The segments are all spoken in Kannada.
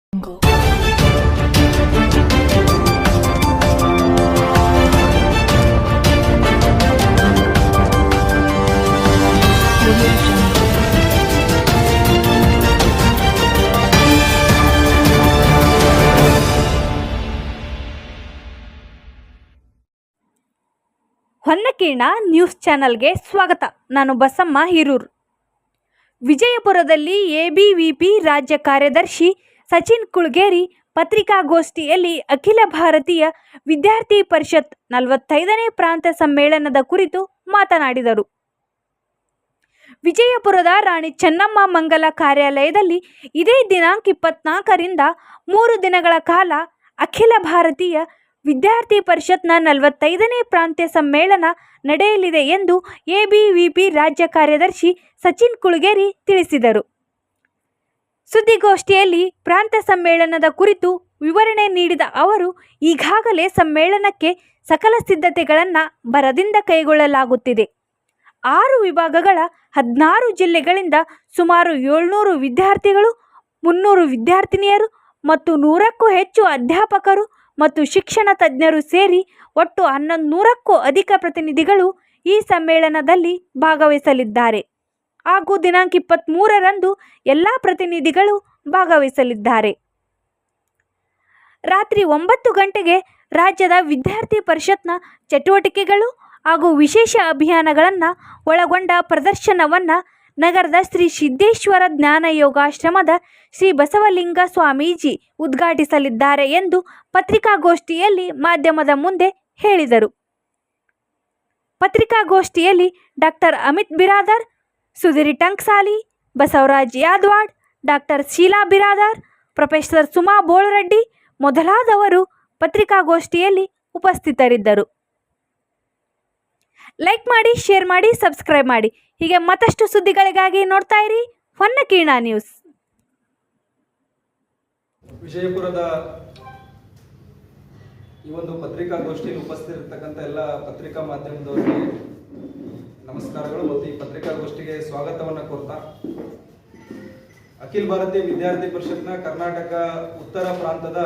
ಹೊನ್ನಕೀರ್ಣ ನ್ಯೂಸ್ ಚಾನೆಲ್ಗೆ ಸ್ವಾಗತ. ನಾನು ಬಸಮ್ಮ ಹಿರೂರ್. ವಿಜಯಪುರದಲ್ಲಿ ಎಬಿವಿಪಿ ರಾಜ್ಯ ಕಾರ್ಯದರ್ಶಿ ಸಚಿನ್ ಕುಳಗೇರಿ ಪತ್ರಿಕಾಗೋಷ್ಠಿಯಲ್ಲಿ ಅಖಿಲ ಭಾರತೀಯ ವಿದ್ಯಾರ್ಥಿ ಪರಿಷತ್ 45ನೇ ಪ್ರಾಂತ ಸಮ್ಮೇಳನದ ಕುರಿತು ಮಾತನಾಡಿದರು. ವಿಜಯಪುರದ ರಾಣಿ ಚೆನ್ನಮ್ಮ ಮಂಗಲ ಕಾರ್ಯಾಲಯದಲ್ಲಿ ಇದೇ ದಿನಾಂಕ 24ರಿಂದ 3 ದಿನಗಳ ಕಾಲ ಅಖಿಲ ಭಾರತೀಯ ವಿದ್ಯಾರ್ಥಿ ಪರಿಷತ್ನ 45ನೇ ಪ್ರಾಂತ್ಯ ಸಮ್ಮೇಳನ ನಡೆಯಲಿದೆ ಎಂದು ಎಬಿವಿಪಿ ರಾಜ್ಯ ಕಾರ್ಯದರ್ಶಿ ಸಚಿನ್ ಕುಳಗೇರಿ ತಿಳಿಸಿದರು. ಸುದ್ದಿಗೋಷ್ಠಿಯಲ್ಲಿ ಪ್ರಾಂತ ಸಮ್ಮೇಳನದ ಕುರಿತು ವಿವರಣೆ ನೀಡಿದ ಅವರು, ಈಗಾಗಲೇ ಸಮ್ಮೇಳನಕ್ಕೆ ಸಕಲ ಸಿದ್ಧತೆಗಳನ್ನು ಭರದಿಂದ ಕೈಗೊಳ್ಳಲಾಗುತ್ತಿದೆ. 6 ವಿಭಾಗಗಳ 16 ಜಿಲ್ಲೆಗಳಿಂದ ಸುಮಾರು 700 ವಿದ್ಯಾರ್ಥಿಗಳು, 300 ವಿದ್ಯಾರ್ಥಿನಿಯರು ಮತ್ತು 100ಕ್ಕೂ ಹೆಚ್ಚು ಅಧ್ಯಾಪಕರು ಮತ್ತು ಶಿಕ್ಷಣ ತಜ್ಞರು ಸೇರಿ ಒಟ್ಟು 1100ಕ್ಕೂ ಅಧಿಕ ಪ್ರತಿನಿಧಿಗಳು ಈ ಸಮ್ಮೇಳನದಲ್ಲಿ ಭಾಗವಹಿಸಲಿದ್ದಾರೆ ಹಾಗೂ ದಿನಾಂಕ 23ರಂದು ಎಲ್ಲ ಪ್ರತಿನಿಧಿಗಳು ಭಾಗವಹಿಸಲಿದ್ದಾರೆ. ರಾತ್ರಿ 9 ಗಂಟೆಗೆ ರಾಜ್ಯದ ವಿದ್ಯಾರ್ಥಿ ಪರಿಷತ್ನ ಚಟುವಟಿಕೆಗಳು ಹಾಗೂ ವಿಶೇಷ ಅಭಿಯಾನಗಳನ್ನು ಒಳಗೊಂಡ ಪ್ರದರ್ಶನವನ್ನು ನಗರದ ಶ್ರೀ ಸಿದ್ದೇಶ್ವರ ಜ್ಞಾನ ಯೋಗಾಶ್ರಮದ ಶ್ರೀ ಬಸವಲಿಂಗ ಸ್ವಾಮೀಜಿ ಉದ್ಘಾಟಿಸಲಿದ್ದಾರೆ ಎಂದು ಪತ್ರಿಕಾಗೋಷ್ಠಿಯಲ್ಲಿ ಮಾಧ್ಯಮದ ಮುಂದೆ ಹೇಳಿದರು. ಪತ್ರಿಕಾಗೋಷ್ಠಿಯಲ್ಲಿ doctor Amit Biradar, Sudhir Tankasali, Basavaraj Yadawad, doctor Sheela Biradar, professor Suma Bolareddy ಮೊದಲಾದವರು ಪತ್ರಿಕಾಗೋಷ್ಠಿಯಲ್ಲಿ ಉಪಸ್ಥಿತರಿದ್ದರು. ಲೈಕ್ ಮಾಡಿ, ಶೇರ್ ಮಾಡಿ, ಸಬ್ಸ್ಕ್ರೈಬ್ ಮಾಡಿ. ಹೀಗೆ ಮತ್ತಷ್ಟು ಸುದ್ದಿಗಳಿಗಾಗಿ ನೋಡ್ತಾ ಇರಿ ಹೊನ್ನಕೀರ್ಣ ನ್ಯೂಸ್. ವಿಜಯಪುರದ ಈ ಒಂದು ಪತ್ರಿಕಾಗೋಷ್ಠಿಯಲ್ಲಿ ಉಪಸ್ಥಿತರಿರ್ತಕ್ಕಂಥ ಎಲ್ಲ ಪತ್ರಿಕಾ ಮಾಧ್ಯಮದವರಿಗೆ ನಮಸ್ಕಾರಗಳು ಮತ್ತು ಈ ಪತ್ರಿಕಾಗೋಷ್ಠಿಗೆ ಸ್ವಾಗತವನ್ನು ಕೋರ್ತಾ, ಅಖಿಲ ಭಾರತೀಯ ವಿದ್ಯಾರ್ಥಿ ಪರಿಷತ್ನ ಕರ್ನಾಟಕ ಉತ್ತರ ಪ್ರಾಂತದ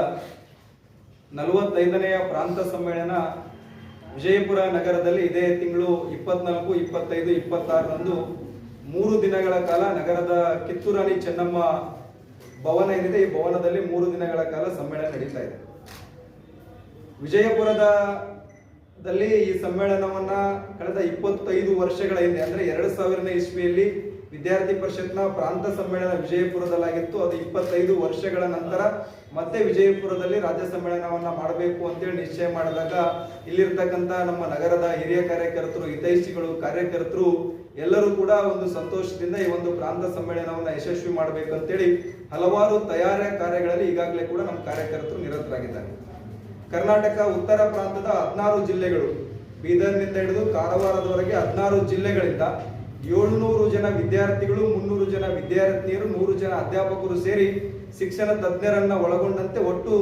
45ನೇ ಪ್ರಾಂತ ಸಮ್ಮೇಳನ ವಿಜಯಪುರ ನಗರದಲ್ಲಿ ಇದೇ ತಿಂಗಳು 24, 25, 26ರಂದು 3 ದಿನಗಳ ಕಾಲ ನಗರದ ಕಿತ್ತೂರಾಣಿ ಚೆನ್ನಮ್ಮ ಭವನ ಏನಿದೆ, ಈ ಭವನದಲ್ಲಿ 3 ದಿನಗಳ ಕಾಲ ಸಮ್ಮೇಳನ ನಡೀತಾ ಇದೆ. ವಿಜಯಪುರದಲ್ಲಿ ಈ ಸಮ್ಮೇಳನವನ್ನ ಕಳೆದ 25 ವರ್ಷಗಳ ಹಿಂದೆ ಅಂದ್ರೆ 2000ನೇ ಇಸ್ವಿಯಲ್ಲಿ ವಿದ್ಯಾರ್ಥಿ ಪರಿಷತ್ನ ಪ್ರಾಂತ ಸಮ್ಮೇಳನ ವಿಜಯಪುರದಲ್ಲಾಗಿತ್ತು. ಅದು 25 ವರ್ಷಗಳ ನಂತರ ಮತ್ತೆ ವಿಜಯಪುರದಲ್ಲಿ ರಾಜ್ಯ ಸಮ್ಮೇಳನವನ್ನ ಮಾಡಬೇಕು ಅಂತೇಳಿ ನಿಶ್ಚಯ ಮಾಡಿದಾಗ ಇಲ್ಲಿರ್ತಕ್ಕಂಥ ನಮ್ಮ ನಗರದ ಹಿರಿಯ ಕಾರ್ಯಕರ್ತರು, ಹಿತೈಷಿಗಳು, ಕಾರ್ಯಕರ್ತರು ಎಲ್ಲರೂ ಕೂಡ ಒಂದು ಸಂತೋಷದಿಂದ ಈ ಒಂದು ಪ್ರಾಂತ ಸಮ್ಮೇಳನವನ್ನ ಯಶಸ್ವಿ ಮಾಡಬೇಕು ಅಂತೇಳಿ ಹಲವಾರು ತಯಾರಿ ಕಾರ್ಯಗಳಲ್ಲಿ ಈಗಾಗಲೇ ಕೂಡ ನಮ್ಮ ಕಾರ್ಯಕರ್ತರು ನಿರತರಾಗಿದ್ದಾರೆ. ಕರ್ನಾಟಕ ಉತ್ತರ ಪ್ರಾಂತದ 16 ಜಿಲ್ಲೆಗಳು, ಬೀದರ್ನಿಂದ ಹಿಡಿದು ಕಾರವಾರದವರೆಗೆ 16 ಜಿಲ್ಲೆಗಳಿಂದ 700 ಜನ ವಿದ್ಯಾರ್ಥಿಗಳು, 300 ಜನ ವಿದ್ಯಾರ್ಥಿನಿಯರು, 100 ಜನ ಅಧ್ಯಾಪಕರು ಸೇರಿ ಶಿಕ್ಷಣ ತಜ್ಞರನ್ನ ಒಳಗೊಂಡಂತೆ ಒಟ್ಟು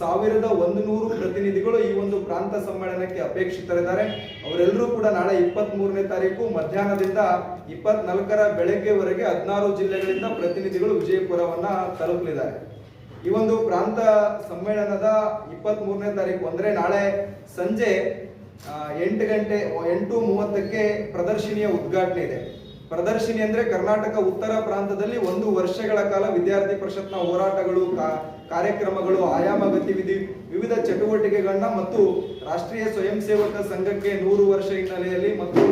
1100 ಪ್ರತಿನಿಧಿಗಳು ಈ ಒಂದು ಪ್ರಾಂತ ಸಮ್ಮೇಳನಕ್ಕೆ ಅಪೇಕ್ಷಿತರಿದ್ದಾರೆ. ಅವರೆಲ್ಲರೂ ಕೂಡ ನಾಳೆ 23ನೇ ತಾರೀಕು ಮಧ್ಯಾಹ್ನದಿಂದ 24ರ ಬೆಳಗ್ಗೆವರೆಗೆ 16 ಜಿಲ್ಲೆಗಳಿಂದ ಪ್ರತಿನಿಧಿಗಳು ವಿಜಯಪುರವನ್ನ ತಲುಪಲಿದ್ದಾರೆ. ಈ ಒಂದು ಪ್ರಾಂತ ಸಮ್ಮೇಳನದ 23ನೇ ತಾರೀಕು ಅಂದ್ರೆ ನಾಳೆ ಸಂಜೆ 8:30ಕ್ಕೆ ಪ್ರದರ್ಶನಿಯ ಉದ್ಘಾಟನೆ ಇದೆ. ಪ್ರದರ್ಶನಿ ಅಂದ್ರೆ ಕರ್ನಾಟಕ ಉತ್ತರ ಪ್ರಾಂತದಲ್ಲಿ 1 ವರ್ಷಗಳ ಕಾಲ ವಿದ್ಯಾರ್ಥಿ ಪರಿಷತ್ನ ಹೋರಾಟಗಳು, ಕಾರ್ಯಕ್ರಮಗಳು, ಆಯಾಮ ಗತಿವಿಧಿ, ವಿವಿಧ ಚಟುವಟಿಕೆಗಳನ್ನ ಮತ್ತು ರಾಷ್ಟ್ರೀಯ ಸ್ವಯಂ ಸೇವಕ ಸಂಘಕ್ಕೆ 100 ವರ್ಷ ಹಿನ್ನೆಲೆಯಲ್ಲಿ ಮತ್ತು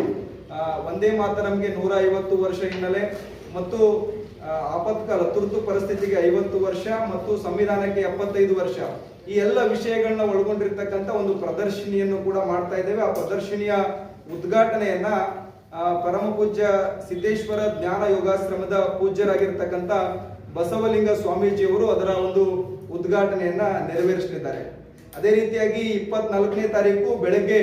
ವಂದೇ ಮಾತರಂಗೆ 150 ವರ್ಷ ಹಿನ್ನೆಲೆ ಮತ್ತು ಆಪತ್ಕಾಲ ತುರ್ತು ಪರಿಸ್ಥಿತಿಗೆ 50 ವರ್ಷ ಮತ್ತು ಸಂವಿಧಾನಕ್ಕೆ 75 ವರ್ಷ, ಈ ಎಲ್ಲ ವಿಷಯಗಳನ್ನ ಒಳಗೊಂಡಿರ್ತಕ್ಕಂಥ ಒಂದು ಪ್ರದರ್ಶನಿಯನ್ನು ಕೂಡ ಮಾಡ್ತಾ ಇದ್ದೇವೆ. ಆ ಪ್ರದರ್ಶನಿಯ ಉದ್ಘಾಟನೆಯನ್ನ ಪರಮ ಪೂಜ್ಯ ಸಿದ್ದೇಶ್ವರ ಜ್ಞಾನ ಯೋಗಾಶ್ರಮದ ಪೂಜ್ಯರಾಗಿರ್ತಕ್ಕಂಥ ಬಸವಲಿಂಗ ಸ್ವಾಮೀಜಿಯವರು ಅದರ ಒಂದು ಉದ್ಘಾಟನೆಯನ್ನ ನೆರವೇರಿಸಲಿದ್ದಾರೆ. ಅದೇ ರೀತಿಯಾಗಿ 24ನೇ ತಾರೀಕು ಬೆಳಗ್ಗೆ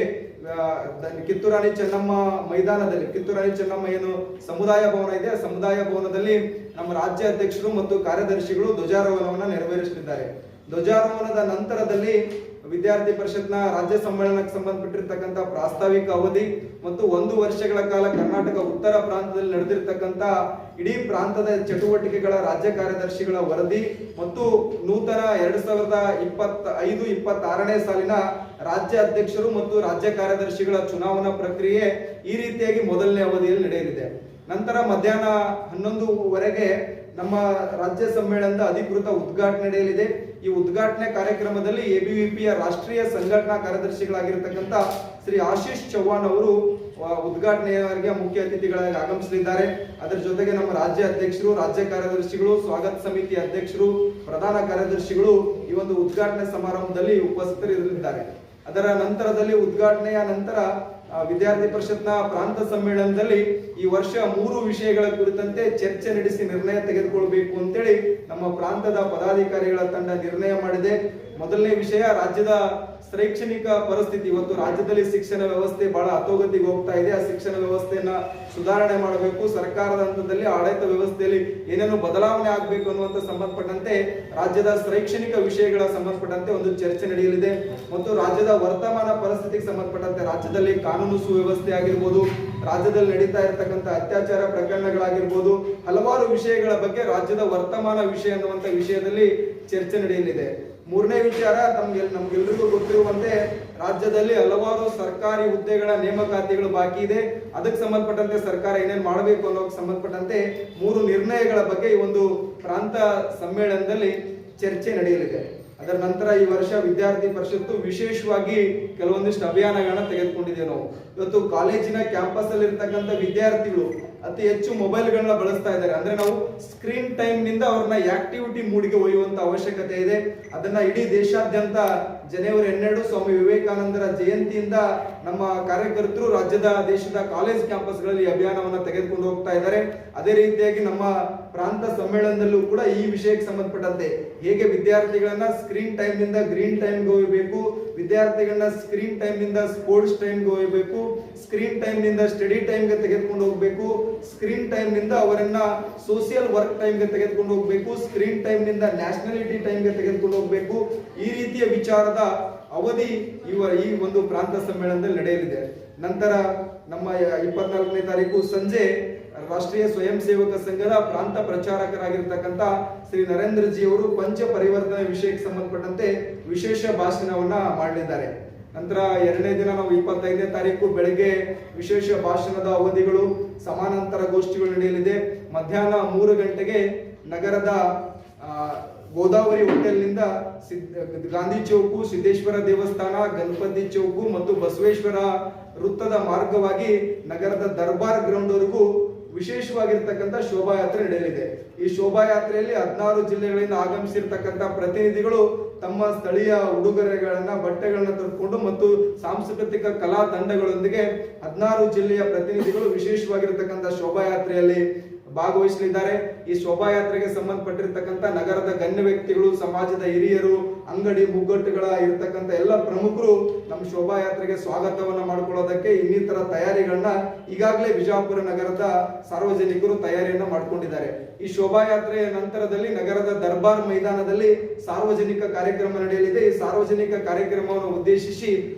ಕಿತ್ತೂರಾಣಿ ಚೆನ್ನಮ್ಮ ಮೈದಾನದಲ್ಲಿ, ಕಿತ್ತೂರಾಣಿ ಚೆನ್ನಮ್ಮ ಏನು ಸಮುದಾಯ ಭವನ ಇದೆ, ಸಮುದಾಯ ಭವನದಲ್ಲಿ ನಮ್ಮ ರಾಜ್ಯ ಅಧ್ಯಕ್ಷರು ಮತ್ತು ಕಾರ್ಯದರ್ಶಿಗಳು ಧ್ವಜಾರೋಹಣವನ್ನು ನೆರವೇರಿಸಲಿದ್ದಾರೆ. ಧ್ವಜಾರೋಹಣದ ನಂತರದಲ್ಲಿ ವಿದ್ಯಾರ್ಥಿ ಪರಿಷತ್ನ ರಾಜ್ಯ ಸಮ್ಮೇಳನಕ್ಕೆ ಸಂಬಂಧಪಟ್ಟಿರ್ತಕ್ಕಂಥ ಪ್ರಾಸ್ತಾವಿಕ ಅವಧಿ ಮತ್ತು 1 ವರ್ಷಗಳ ಕಾಲ ಕರ್ನಾಟಕ ಉತ್ತರ ಪ್ರಾಂತದಲ್ಲಿ ನಡೆದಿರ್ತಕ್ಕಂಥ ಇಡೀ ಪ್ರಾಂತದ ಚಟುವಟಿಕೆಗಳ ರಾಜ್ಯ ಕಾರ್ಯದರ್ಶಿಗಳ ವರದಿ ಮತ್ತು ನೂತನ 2025-26ನೇ ಸಾಲಿನ ರಾಜ್ಯ ಅಧ್ಯಕ್ಷರು ಮತ್ತು ರಾಜ್ಯ ಕಾರ್ಯದರ್ಶಿಗಳ ಚುನಾವಣಾ ಪ್ರಕ್ರಿಯೆ ಈ ರೀತಿಯಾಗಿ ಮೊದಲನೇ ಅವಧಿಯಲ್ಲಿ ನಡೆಯಲಿದೆ. ನಂತರ ಮಧ್ಯಾಹ್ನ 11:00 ನಮ್ಮ ರಾಜ್ಯ ಸಮ್ಮೇಳನದ ಅಧಿಕೃತ ಉದ್ಘಾಟನೆ ನಡೆಯಲಿದೆ. ಈ ಉದ್ಘಾಟನೆ ಕಾರ್ಯಕ್ರಮದಲ್ಲಿ ಎಬಿವಿಪಿಯ ರಾಷ್ಟ್ರೀಯ ಸಂಘಟನಾ ಕಾರ್ಯದರ್ಶಿಗಳಾಗಿರ್ತಕ್ಕಂಥ ಶ್ರೀ ಆಶೀಶ್ ಚೌಹಾಣ್ ಅವರು ಉದ್ಘಾಟನೆಯವರಿಗೆ ಮುಖ್ಯ ಅತಿಥಿಗಳಾಗಿ ಆಗಮಿಸಲಿದ್ದಾರೆ. ಅದರ ಜೊತೆಗೆ ನಮ್ಮ ರಾಜ್ಯ ಅಧ್ಯಕ್ಷರು, ರಾಜ್ಯ ಕಾರ್ಯದರ್ಶಿಗಳು, ಸ್ವಾಗತ ಸಮಿತಿ ಅಧ್ಯಕ್ಷರು, ಪ್ರಧಾನ ಕಾರ್ಯದರ್ಶಿಗಳು ಈ ಒಂದು ಉದ್ಘಾಟನೆ ಸಮಾರಂಭದಲ್ಲಿ ಉಪಸ್ಥಿತರಿರಲಿದ್ದಾರೆ. ಅದರ ನಂತರದಲ್ಲಿ ಉದ್ಘಾಟನೆಯ ನಂತರ ವಿದ್ಯಾರ್ಥಿ ಪರಿಷತ್ನ ಪ್ರಾಂತ ಸಮ್ಮೇಳನದಲ್ಲಿ ಈ ವರ್ಷ 3 ವಿಷಯಗಳ ಕುರಿತಂತೆ ಚರ್ಚೆ ನಡೆಸಿ ನಿರ್ಣಯ ತೆಗೆದುಕೊಳ್ಳಬೇಕು ಅಂತೇಳಿ ನಮ್ಮ ಪ್ರಾಂತದ ಪದಾಧಿಕಾರಿಗಳ ತಂಡ ನಿರ್ಣಯ ಮಾಡಿದೆ. ಮೊದಲನೇ ವಿಷಯ ರಾಜ್ಯದ ಶೈಕ್ಷಣಿಕ ಪರಿಸ್ಥಿತಿ. ಇವತ್ತು ರಾಜ್ಯದಲ್ಲಿ ಶಿಕ್ಷಣ ವ್ಯವಸ್ಥೆ ಬಹಳ ಅಧೋಗತಿಗೆ ಹೋಗ್ತಾ ಇದೆ. ಆ ಶಿಕ್ಷಣ ವ್ಯವಸ್ಥೆಯನ್ನ ಸುಧಾರಣೆ ಮಾಡಬೇಕು, ಸರ್ಕಾರದ ಹಂತದಲ್ಲಿ ಆಡಳಿತ ವ್ಯವಸ್ಥೆಯಲ್ಲಿ ಏನೇನು ಬದಲಾವಣೆ ಆಗಬೇಕು ಅನ್ನುವಂತ ಸಂಬಂಧಪಟ್ಟಂತೆ ರಾಜ್ಯದ ಶೈಕ್ಷಣಿಕ ವಿಷಯಗಳ ಸಂಬಂಧಪಟ್ಟಂತೆ ಒಂದು ಚರ್ಚೆ ನಡೆಯಲಿದೆ. ಮತ್ತು ರಾಜ್ಯದ ವರ್ತಮಾನ ಪರಿಸ್ಥಿತಿಗೆ ಸಂಬಂಧಪಟ್ಟಂತೆ ರಾಜ್ಯದಲ್ಲಿ ಕಾನೂನು ಸುವ್ಯವಸ್ಥೆ ಆಗಿರ್ಬೋದು, ರಾಜ್ಯದಲ್ಲಿ ನಡೀತಾ ಇರತಕ್ಕಂಥ ಅತ್ಯಾಚಾರ ಪ್ರಕರಣಗಳಾಗಿರ್ಬೋದು, ಹಲವಾರು ವಿಷಯಗಳ ಬಗ್ಗೆ ರಾಜ್ಯದ ವರ್ತಮಾನ ವಿಷಯ ಅನ್ನುವಂತ ವಿಷಯದಲ್ಲಿ ಚರ್ಚೆ ನಡೆಯಲಿದೆ. ಮೂರನೇ ವಿಚಾರ, ನಮ್ಗೆಲ್ರಿಗೂ ಗೊತ್ತಿರುವಂತೆ ರಾಜ್ಯದಲ್ಲಿ ಹಲವಾರು ಸರ್ಕಾರಿ ಹುದ್ದೆಗಳ ನೇಮಕಾತಿಗಳು ಬಾಕಿ ಇದೆ. ಅದಕ್ಕೆ ಸಂಬಂಧಪಟ್ಟಂತೆ ಸರ್ಕಾರ ಏನೇನು ಮಾಡಬೇಕು ಅನ್ನೋಕೆ ಸಂಬಂಧಪಟ್ಟಂತೆ 3 ನಿರ್ಣಯಗಳ ಬಗ್ಗೆ ಈ ಒಂದು ಪ್ರಾಂತ ಸಮ್ಮೇಳನದಲ್ಲಿ ಚರ್ಚೆ ನಡೆಯಲಿದೆ. ಅದರ ನಂತರ ಈ ವರ್ಷ ವಿದ್ಯಾರ್ಥಿ ಪರಿಷತ್ತು ವಿಶೇಷವಾಗಿ ಕೆಲವೊಂದಿಷ್ಟು ಅಭಿಯಾನಗಳನ್ನ ತೆಗೆದುಕೊಂಡಿದ್ದೇವೆ. ನಾವು ಇವತ್ತು ಕಾಲೇಜಿನ ಕ್ಯಾಂಪಸ್ ಅಲ್ಲಿ ಇರ್ತಕ್ಕಂಥ ವಿದ್ಯಾರ್ಥಿಗಳು ಅತಿ ಹೆಚ್ಚು ಮೊಬೈಲ್ಗಳನ್ನ ಬಳಸ್ತಾ ಇದ್ದಾರೆ. ಅಂದ್ರೆ ನಾವು ಸ್ಕ್ರೀನ್ ಟೈಮ್ ನಿಂದ ಅವ್ರನ್ನ ಆಕ್ಟಿವಿಟಿ ಮೂಡಿಗೆ ಒಯ್ಯುವಂತ ಅವಶ್ಯಕತೆ ಇದೆ. ಅದನ್ನ ಇಡೀ ದೇಶಾದ್ಯಂತ ಜನವರಿ 12 ಸ್ವಾಮಿ ವಿವೇಕಾನಂದರ ಜಯಂತಿಯಿಂದ ನಮ್ಮ ಕಾರ್ಯಕರ್ತರು ರಾಜ್ಯದ ದೇಶದ ಕಾಲೇಜ್ ಕ್ಯಾಂಪಸ್ಗಳಲ್ಲಿ ಅಭಿಯಾನವನ್ನ ತೆಗೆದುಕೊಂಡು ಹೋಗ್ತಾ ಇದ್ದಾರೆ. ಅದೇ ರೀತಿಯಾಗಿ ನಮ್ಮ ಪ್ರಾಂತ ಸಮ್ಮೇಳನದಲ್ಲೂ ಕೂಡ ಈ ವಿಷಯಕ್ಕೆ ಸಂಬಂಧಪಟ್ಟಂತೆ ಹೇಗೆ ವಿದ್ಯಾರ್ಥಿಗಳನ್ನ ಸ್ಕ್ರೀನ್ ಟೈಮ್ ನಿಂದ ಗ್ರೀನ್ ಟೈಮ್ಗೆ ಒಯ್ಯಬೇಕು, ವಿದ್ಯಾರ್ಥಿಗಳನ್ನ ಸ್ಕ್ರೀನ್ ಟೈಮ್ ನಿಂದ ಸ್ಪೋರ್ಟ್ಸ್ ಟೈಮ್ಗೆ ಒಯ್ಯಬೇಕು, ಸ್ಕ್ರೀನ್ ಟೈಮ್ ನಿಂದ ಸ್ಟಡಿ ಟೈಮ್ಗೆ ತೆಗೆದುಕೊಂಡು ಹೋಗ್ಬೇಕು, ಸ್ಕ್ರೀನ್ ಟೈಮ್ ನಿಂದ ಅವರನ್ನ ಸೋಷಿಯಲ್ ವರ್ಕ್ ಟೈಮ್ಗೆ ತೆಗೆದುಕೊಂಡು ಹೋಗ್ಬೇಕು, ಸ್ಕ್ರೀನ್ ಟೈಮ್ ನಿಂದ ನ್ಯಾಷನಾಲಿಟಿ ಟೈಮ್ಗೆ ತೆಗೆದುಕೊಂಡು ಹೋಗ್ಬೇಕು. ಈ ರೀತಿಯ ವಿಚಾರದ ಅವಧಿ ಈ ಒಂದು ಪ್ರಾಂತ ಸಮ್ಮೇಳನದಲ್ಲಿ ನಡೆಯಲಿದೆ. ನಂತರ ನಮ್ಮ 24ನೇ ತಾರೀಕು ಸಂಜೆ ರಾಷ್ಟ್ರೀಯ ಸ್ವಯಂ ಸೇವಕ ಸಂಘದ ಪ್ರಾಂತ ಪ್ರಚಾರಕರಾಗಿರ್ತಕ್ಕಂಥ ಶ್ರೀ ನರೇಂದ್ರ ಜಿ ಅವರು ಪಂಚ ಪರಿವರ್ತನೆ ವಿಷಯಕ್ಕೆ ಸಂಬಂಧಪಟ್ಟಂತೆ ವಿಶೇಷ ಭಾಷಣವನ್ನ ಮಾಡಲಿದ್ದಾರೆ. ನಂತರ 2ನೇ ದಿನ ನಾವು 25ನೇ ತಾರೀಕು ಬೆಳಗ್ಗೆ ವಿಶೇಷ ಭಾಷಣದ ಅವಧಿಗಳು, ಸಮಾನಾಂತರ ಗೋಷ್ಠಿಗಳು ನಡೆಯಲಿದೆ. ಮಧ್ಯಾಹ್ನ 3 ಗಂಟೆಗೆ ನಗರದ ಗೋದಾವರಿ ಹೋಟೆಲ್ನಿಂದ ಗಾಂಧಿ ಚೌಕು, ಸಿದ್ದೇಶ್ವರ ದೇವಸ್ಥಾನ, ಗಣಪತಿ ಚೌಕು ಮತ್ತು ಬಸವೇಶ್ವರ ವೃತ್ತದ ಮಾರ್ಗವಾಗಿ ನಗರದ ದರ್ಬಾರ್ ಗ್ರೌಂಡ್ ವರೆಗೂ ವಿಶೇಷವಾಗಿರ್ತಕ್ಕಂಥ ಶೋಭಾಯಾತ್ರೆ ನಡೆಯಲಿದೆ. ಈ ಶೋಭಾಯಾತ್ರೆಯಲ್ಲಿ 16 ಜಿಲ್ಲೆಗಳಿಂದ ಆಗಮಿಸಿರ್ತಕ್ಕಂಥ ಪ್ರತಿನಿಧಿಗಳು ತಮ್ಮ ಸ್ಥಳೀಯ ಉಡುಗೊರೆಗಳನ್ನ, ಬಟ್ಟೆಗಳನ್ನ ತರಿಸಿಕೊಂಡು ಮತ್ತು ಸಾಂಸ್ಕೃತಿಕ ಕಲಾ ತಂಡಗಳೊಂದಿಗೆ 16 ಜಿಲ್ಲೆಯ ಪ್ರತಿನಿಧಿಗಳು ವಿಶೇಷವಾಗಿರ್ತಕ್ಕಂಥ ಶೋಭಾಯಾತ್ರೆಯಲ್ಲಿ ಭಾಗವಹಿಸಲಿದ್ದಾರೆ. ಈ ಶೋಭಾಯಾತ್ರೆಗೆ ಸಂಬಂಧಪಟ್ಟಿರ್ತಕ್ಕಂಥ ನಗರದ ಗಣ್ಯ ವ್ಯಕ್ತಿಗಳು, ಸಮಾಜದ ಹಿರಿಯರು, ಅಂಗಡಿ ಮುಗ್ಗಟ್ಟುಗಳ ಇರತಕ್ಕಂಥ ಎಲ್ಲ ಪ್ರಮುಖರು ನಮ್ಮ ಶೋಭಾಯಾತ್ರೆಗೆ ಸ್ವಾಗತವನ್ನ ಮಾಡಿಕೊಳ್ಳೋದಕ್ಕೆ ಇನ್ನಿತರ ತಯಾರಿಗಳನ್ನ ಈಗಾಗಲೇ ವಿಜಯಪುರ ನಗರದ ಸಾರ್ವಜನಿಕರು ತಯಾರಿಯನ್ನ ಮಾಡಿಕೊಂಡಿದ್ದಾರೆ. ಈ ಶೋಭಾಯಾತ್ರೆಯ ನಂತರದಲ್ಲಿ ನಗರದ ದರ್ಬಾರ್ ಮೈದಾನದಲ್ಲಿ ಸಾರ್ವಜನಿಕ ಕಾರ್ಯಕ್ರಮ ನಡೆಯಲಿದೆ. ಈ ಸಾರ್ವಜನಿಕ ಕಾರ್ಯಕ್ರಮವನ್ನು ಉದ್ದೇಶಿಸಿ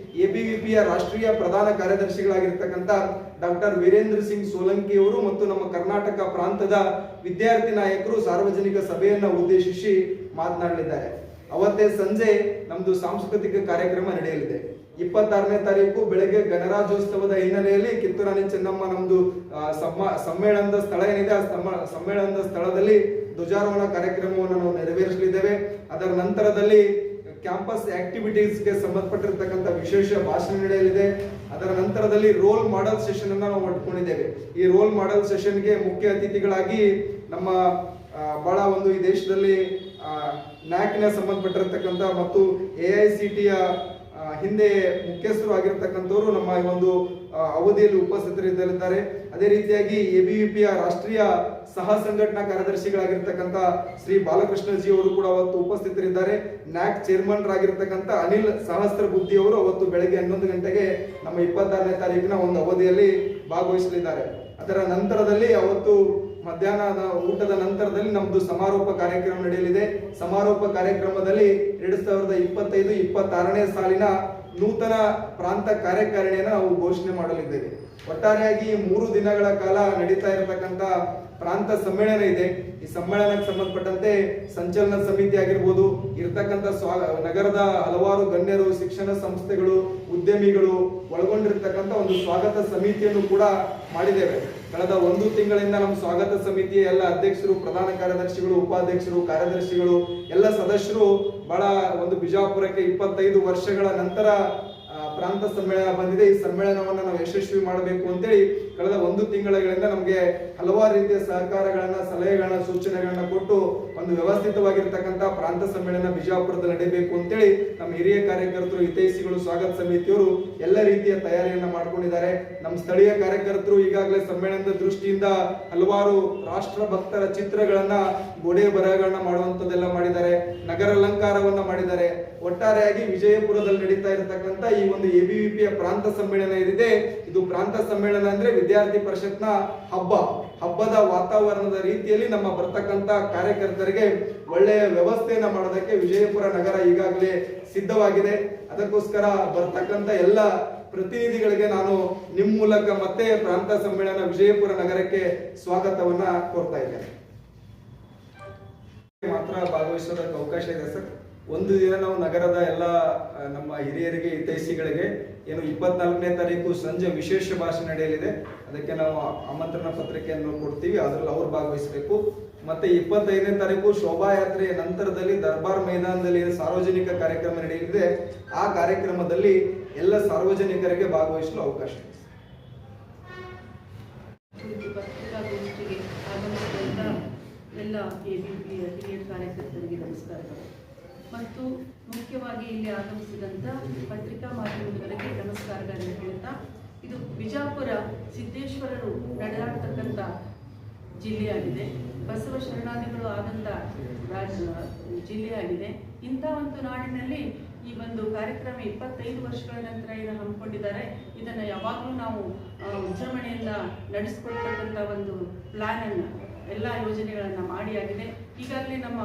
ಎಬಿವಿಪಿಯ ರಾಷ್ಟ್ರೀಯ ಪ್ರಧಾನ ಕಾರ್ಯದರ್ಶಿಗಳಾಗಿರ್ತಕ್ಕಂಥ ಡಾಕ್ಟರ್ ವೀರೇಂದ್ರ ಸಿಂಗ್ ಸೋಲಂಕಿ ಅವರು ಮತ್ತು ನಮ್ಮ ಕರ್ನಾಟಕ ಪ್ರಾಂತದ ವಿದ್ಯಾರ್ಥಿ ನಾಯಕರು ಸಾರ್ವಜನಿಕ ಸಭೆಯನ್ನ ಉದ್ದೇಶಿಸಿ ಮಾತನಾಡಲಿದ್ದಾರೆ. ಅವತ್ತೇ ಸಂಜೆ ನಮ್ದು ಸಾಂಸ್ಕೃತಿಕ ಕಾರ್ಯಕ್ರಮ ನಡೆಯಲಿದೆ. 26ನೇ ತಾರೀಕು ಬೆಳಗ್ಗೆ ಗಣರಾಜ್ಯೋತ್ಸವದ ಹಿನ್ನೆಲೆಯಲ್ಲಿ ಕಿತ್ತೂರಾಣಿ ಚೆನ್ನಮ್ಮ ನಮ್ದು ಸಮ್ಮೇಳನದ ಸ್ಥಳ ಏನಿದೆ ಆ ಸಮ್ಮೇಳನದ ಸ್ಥಳದಲ್ಲಿ ಧ್ವಜಾರೋಹಣ ಕಾರ್ಯಕ್ರಮವನ್ನು ನಾವು ನೆರವೇರಿಸಲಿದ್ದೇವೆ. ಅದರ ನಂತರದಲ್ಲಿ ಕ್ಯಾಂಪಸ್ ಆಕ್ಟಿವಿಟೀಸ್ಗೆ ಸಂಬಂಧಪಟ್ಟಿರ್ತಕ್ಕಂಥ ವಿಶೇಷ ಭಾಷಣ ನಡೆಯಲಿದೆ. ಅದರ ನಂತರದಲ್ಲಿ ರೋಲ್ ಮಾಡೆಲ್ ಸೆಷನ್ ಅನ್ನ ನಾವು ಇಟ್ಕೊಂಡಿದ್ದೇವೆ. ಈ ರೋಲ್ ಮಾಡೆಲ್ ಸೆಷನ್ಗೆ ಮುಖ್ಯ ಅತಿಥಿಗಳಾಗಿ ನಮ್ಮ ಬಹಳ ಒಂದು ಈ ದೇಶದಲ್ಲಿ ನ್ಯಾಕ್ನ ಸಂಬಂಧಪಟ್ಟಿರ್ತಕ್ಕಂಥ ಮತ್ತು AICTಯ ಹಿಂದೆ ಮುಖ್ಯಸ್ಥರು ಆಗಿರ್ತಕ್ಕಂಥವರು ನಮ್ಮ ಈ ಒಂದು ಅವಧಿಯಲ್ಲಿ ಉಪಸ್ಥಿತರಿದ್ದಾರೆ. ಅದೇ ರೀತಿಯಾಗಿ ಎಬಿವಿಪಿಯ ರಾಷ್ಟ್ರೀಯ ಸಹ ಸಂಘಟನಾ ಕಾರ್ಯದರ್ಶಿಗಳಾಗಿರ್ತಕ್ಕಂಥ ಶ್ರೀ ಬಾಲಕೃಷ್ಣ ಜಿ ಅವರು ಕೂಡ ಅವತ್ತು ಉಪಸ್ಥಿತರಿದ್ದಾರೆ. ನ್ಯಾಕ್ ಚೇರ್ಮನ್ ರಾಗಿರ್ತಕ್ಕಂಥ ಅನಿಲ್ ಸಹಸ್ರ ಬುದ್ಧಿ ಅವರು ಅವತ್ತು ಬೆಳಗ್ಗೆ 11 ಗಂಟೆಗೆ ನಮ್ಮ 26ನೇ ತಾರೀಕಿನ ಒಂದು ಅವಧಿಯಲ್ಲಿ ಭಾಗವಹಿಸಲಿದ್ದಾರೆ. ಅದರ ನಂತರದಲ್ಲಿ ಅವತ್ತು ಮಧ್ಯಾಹ್ನದ ಊಟದ ನಂತರದಲ್ಲಿ ನಮ್ದು ಸಮಾರೋಪ ಕಾರ್ಯಕ್ರಮ ನಡೆಯಲಿದೆ. ಸಮಾರೋಪ ಕಾರ್ಯಕ್ರಮದಲ್ಲಿ 2025-26ನೇ ಸಾಲಿನ ನೂತನ ಪ್ರಾಂತ ಕಾರ್ಯಕಾರಿಣಿಯನ್ನು ನಾವು ಘೋಷಣೆ ಮಾಡಲಿದ್ದೇವೆ. ಒಟ್ಟಾರೆಯಾಗಿ 3 ದಿನಗಳ ಕಾಲ ನಡೀತಾ ಇರತಕ್ಕಂತ ಪ್ರಾಂತ ಸಮ್ಮೇಳನ ಇದೆ. ಈ ಸಮ್ಮೇಳನಕ್ಕೆ ಸಂಬಂಧಪಟ್ಟಂತೆ ಸಂಚಲನ ಸಮಿತಿ ಆಗಿರ್ಬೋದು, ಇರ್ತಕ್ಕಂಥ ನಗರದ ಹಲವಾರು ಗಣ್ಯರು, ಶಿಕ್ಷಣ ಸಂಸ್ಥೆಗಳು, ಉದ್ಯಮಿಗಳು ಒಳಗೊಂಡಿರ್ತಕ್ಕಂಥ ಒಂದು ಸ್ವಾಗತ ಸಮಿತಿಯನ್ನು ಕೂಡ ಮಾಡಿದ್ದೇವೆ. ಕಳೆದ 1 ತಿಂಗಳಿಂದ ನಮ್ಮ ಸ್ವಾಗತ ಸಮಿತಿಯ ಎಲ್ಲ ಅಧ್ಯಕ್ಷರು, ಪ್ರಧಾನ ಕಾರ್ಯದರ್ಶಿಗಳು, ಉಪಾಧ್ಯಕ್ಷರು, ಕಾರ್ಯದರ್ಶಿಗಳು, ಎಲ್ಲ ಸದಸ್ಯರು ಬಹಳ ಒಂದು ಬಿಜಾಪುರಕ್ಕೆ 25 ವರ್ಷಗಳ ನಂತರ ಪ್ರಾಂತ ಸಮ್ಮೇಳನ ಬಂದಿದೆ. ಈ ಸಮ್ಮೇಳನವನ್ನು ನಾವು ಯಶಸ್ವಿ ಮಾಡಬೇಕು ಅಂತೇಳಿ ಕಳೆದ 1 ತಿಂಗಳಿಂದ ನಮಗೆ ಹಲವಾರು ರೀತಿಯ ಸಹಕಾರಗಳನ್ನ, ಸಲಹೆಗಳನ್ನ, ಸೂಚನೆಗಳನ್ನ ಕೊಟ್ಟು ಒಂದು ವ್ಯವಸ್ಥಿತವಾಗಿರ್ತಕ್ಕಂಥ ಪ್ರಾಂತ ಸಮ್ಮೇಳನ ಬಿಜಾಪುರದಲ್ಲಿ ನಡೆಯಬೇಕು ಅಂತೇಳಿ ನಮ್ಮ ಹಿರಿಯ ಕಾರ್ಯಕರ್ತರು, ಹಿತೈಷಿಗಳು, ಸ್ವಾಗತ ಸಮಿತಿಯವರು ಎಲ್ಲ ರೀತಿಯ ತಯಾರಿಯನ್ನ ಮಾಡ್ಕೊಂಡಿದ್ದಾರೆ. ನಮ್ಮ ಸ್ಥಳೀಯ ಕಾರ್ಯಕರ್ತರು ಈಗಾಗಲೇ ಸಮ್ಮೇಳನದ ದೃಷ್ಟಿಯಿಂದ ಹಲವಾರು ರಾಷ್ಟ್ರ ಭಕ್ತರ ಚಿತ್ರಗಳನ್ನ, ಗೋಡೆ ಬರಹಗಳನ್ನ ಮಾಡುವಂತದ್ದೆಲ್ಲ ಮಾಡಿದ್ದಾರೆ, ನಗರ ಅಲಂಕಾರವನ್ನ ಮಾಡಿದ್ದಾರೆ. ಒಟ್ಟಾರೆಯಾಗಿ ವಿಜಯಪುರದಲ್ಲಿ ನಡೀತಾ ಇರತಕ್ಕಂತ ಈ ಒಂದು ಎಬಿವಿಪಿಯ ಪ್ರಾಂತ ಸಮ್ಮೇಳನ ಏನಿದೆ, ಇದು ಪ್ರಾಂತ ಸಮ್ಮೇಳನ ಅಂದ್ರೆ ವಿದ್ಯಾರ್ಥಿ ಪರಿಷತ್ನ ಹಬ್ಬದ ವಾತಾವರಣದ ರೀತಿಯಲ್ಲಿ ನಮ್ಮ ಬರ್ತಕ್ಕಂತ ಕಾರ್ಯಕರ್ತರಿಗೆ ಒಳ್ಳೆಯ ವ್ಯವಸ್ಥೆಯನ್ನ ಮಾಡೋದಕ್ಕೆ ವಿಜಯಪುರ ನಗರ ಈಗಾಗಲೇ ಸಿದ್ಧವಾಗಿದೆ. ಅದಕ್ಕೋಸ್ಕರ ಬರ್ತಕ್ಕಂತ ಎಲ್ಲ ಪ್ರತಿನಿಧಿಗಳಿಗೆ ನಾನು ನಿಮ್ಮ ಮೂಲಕ ಮತ್ತೆ ಪ್ರಾಂತ ಸಮ್ಮೇಳನ ವಿಜಯಪುರ ನಗರಕ್ಕೆ ಸ್ವಾಗತವನ್ನ ಕೋರ್ತಾ ಇದ್ದೇನೆ. ಮಾತ್ರ ಭಾಗವಹಿಸೋದಕ್ಕೆ ಅವಕಾಶ ಇದೆ ಸರ್. 1 ದಿನ ನಾವು ನಗರದ ಎಲ್ಲ ನಮ್ಮ ಹಿರಿಯರಿಗೆ, ಹಿತೈಷಿಗಳಿಗೆ ಏನು 24ನೇ ತಾರೀಕು ಸಂಜೆ ವಿಶೇಷ ಭಾಷಣ ನಡೆಯಲಿದೆ. ಅದಕ್ಕೆ ನಾವು ಆಮಂತ್ರಣ ಪತ್ರಿಕೆಯನ್ನು ಕೊಡ್ತೀವಿ, ಅದರಲ್ಲಿ ಅವರು ಭಾಗವಹಿಸಬೇಕು. ಮತ್ತೆ 25ನೇ ತಾರೀಕು ಶೋಭಾಯಾತ್ರೆಯ ನಂತರದಲ್ಲಿ ದರ್ಬಾರ್ ಮೈದಾನದಲ್ಲಿ ಸಾರ್ವಜನಿಕ ಕಾರ್ಯಕ್ರಮ ನಡೆಯಲಿದೆ. ಆ ಕಾರ್ಯಕ್ರಮದಲ್ಲಿ ಎಲ್ಲ ಸಾರ್ವಜನಿಕರಿಗೆ ಭಾಗವಹಿಸಲು ಅವಕಾಶ ಇದೆ. ಎಲ್ಲ ಎಬಿವಿಪಿಯ ಹಿರಿಯ ಕಾರ್ಯಕರ್ತರಿಗೆ ನಮಸ್ಕಾರಗಳು ಮತ್ತು ಮುಖ್ಯವಾಗಿ ಇಲ್ಲಿ ಆಗಮಿಸಿದಂಥ ಪತ್ರಿಕಾ ಮಾಧ್ಯಮದವರಿಗೆ ನಮಸ್ಕಾರಗಳನ್ನು ಹೇಳ್ತಾ, ಇದು ಬಿಜಾಪುರ ಸಿದ್ದೇಶ್ವರರು ನಡೆದಾಡ್ತಕ್ಕಂಥ ಜಿಲ್ಲೆಯಾಗಿದೆ. ಬಸವ ಶರಣಾದಿಗಳು ಆದಂಥ ಜಿಲ್ಲೆಯಾಗಿದೆ. ಇಂಥ ಒಂದು ನಾಡಿನಲ್ಲಿ ಈ ಒಂದು ಕಾರ್ಯಕ್ರಮ 25 ವರ್ಷಗಳ ನಂತರ ಏನು ಹಮ್ಮಿಕೊಂಡಿದ್ದಾರೆ, ಇದನ್ನು ಯಾವಾಗಲೂ ನಾವು ವಿಜೃಂಭಣೆಯಿಂದ ನಡೆಸಿಕೊಳ್ತಕ್ಕಂಥ ಒಂದು ಪ್ಲಾನನ್ನು, ಎಲ್ಲ ಯೋಜನೆಗಳನ್ನು ಮಾಡಿಯಾಗಿದೆ. ಈಗಾಗಲೇ ನಮ್ಮ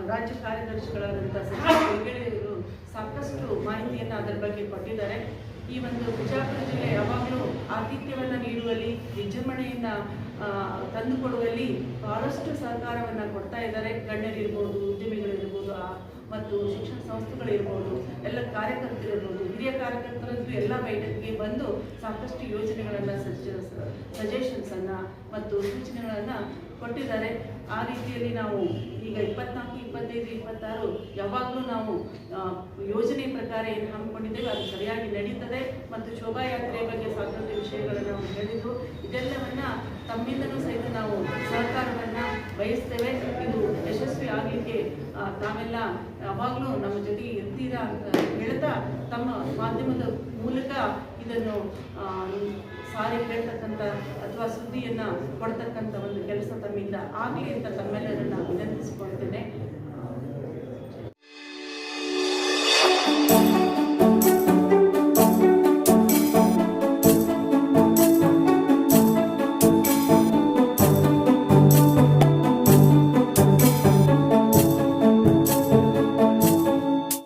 ರಾಜ್ಯ ಕಾರ್ಯದರ್ಶಿಗಳಾದಂಥ ಸಚಿವರು ಸಾಕಷ್ಟು ಮಾಹಿತಿಯನ್ನು ಅದರ ಬಗ್ಗೆ ಕೊಟ್ಟಿದ್ದಾರೆ. ಈ ಒಂದು ಬಿಜಾಪುರ ಜಿಲ್ಲೆ ಯಾವಾಗಲೂ ಆತಿಥ್ಯವನ್ನು ನೀಡುವಲ್ಲಿ, ವಿಜೃಂಭಣೆಯನ್ನು ತಂದುಕೊಡುವಲ್ಲಿ ಬಹಳಷ್ಟು ಸಹಕಾರವನ್ನು ಕೊಡ್ತಾ ಇದ್ದಾರೆ. ಗಣ್ಯರಿರ್ಬೋದು, ಉದ್ಯಮಿಗಳಿರ್ಬೋದು, ಮತ್ತು ಶಿಕ್ಷಣ ಸಂಸ್ಥೆಗಳಿರ್ಬೋದು, ಎಲ್ಲ ಕಾರ್ಯಕರ್ತರಿರ್ಬೋದು, ಹಿರಿಯ ಕಾರ್ಯಕರ್ತರಂತೂ ಎಲ್ಲ ಬೈಠಕ್ಗೆ ಬಂದು ಸಾಕಷ್ಟು ಯೋಜನೆಗಳನ್ನು, ಸಜೆಷನ್ಸನ್ನು ಮತ್ತು ಸೂಚನೆಗಳನ್ನು ಕೊಟ್ಟಿದ್ದಾರೆ. ಆ ರೀತಿಯಲ್ಲಿ ನಾವು ಈಗ 24, 25, 26 ಯಾವಾಗಲೂ ನಾವು ಯೋಜನೆ ಪ್ರಕಾರ ಏನು ಹಮ್ಮಿಕೊಂಡಿದ್ದೇವೆ ಅದು ಸರಿಯಾಗಿ ನಡೀತದೆ. ಮತ್ತು ಶೋಭಾಯಾತ್ರೆಯ ಬಗ್ಗೆ ಸಾಕಷ್ಟು ವಿಷಯಗಳನ್ನು ನಾವು ಹೇಳಿದ್ದು, ಇದೆಲ್ಲವನ್ನು ತಮ್ಮಿಂದಲೂ ಸಹಿತ ನಾವು ಸಹಕಾರವನ್ನು ಬಯಸ್ತೇವೆ. ಇದು ಯಶಸ್ವಿ ಆಗಲಿಕ್ಕೆ ತಾವೆಲ್ಲ ಯಾವಾಗಲೂ ನಮ್ಮ ಜೊತೆಗೆ ಇರ್ತೀರಾ ಅಂತ ಹೇಳ್ತಾ, ತಮ್ಮ ಮಾಧ್ಯಮದ ಮೂಲಕ ಇದನ್ನು ಸಾರಿ ಹೇಳ್ತಕ್ಕಂಥ ಅಥವಾ ಸುದ್ದಿಯನ್ನು ಕೊಡ್ತಕ್ಕಂಥ ಒಂದು ಕೆಲಸ ತಮ್ಮಿಂದ ಆಗಲಿ ಅಂತ ತಮ್ಮೆಲ್ಲರನ್ನು ವಿನಂತಿಸಿಕೊಳ್ತೇನೆ.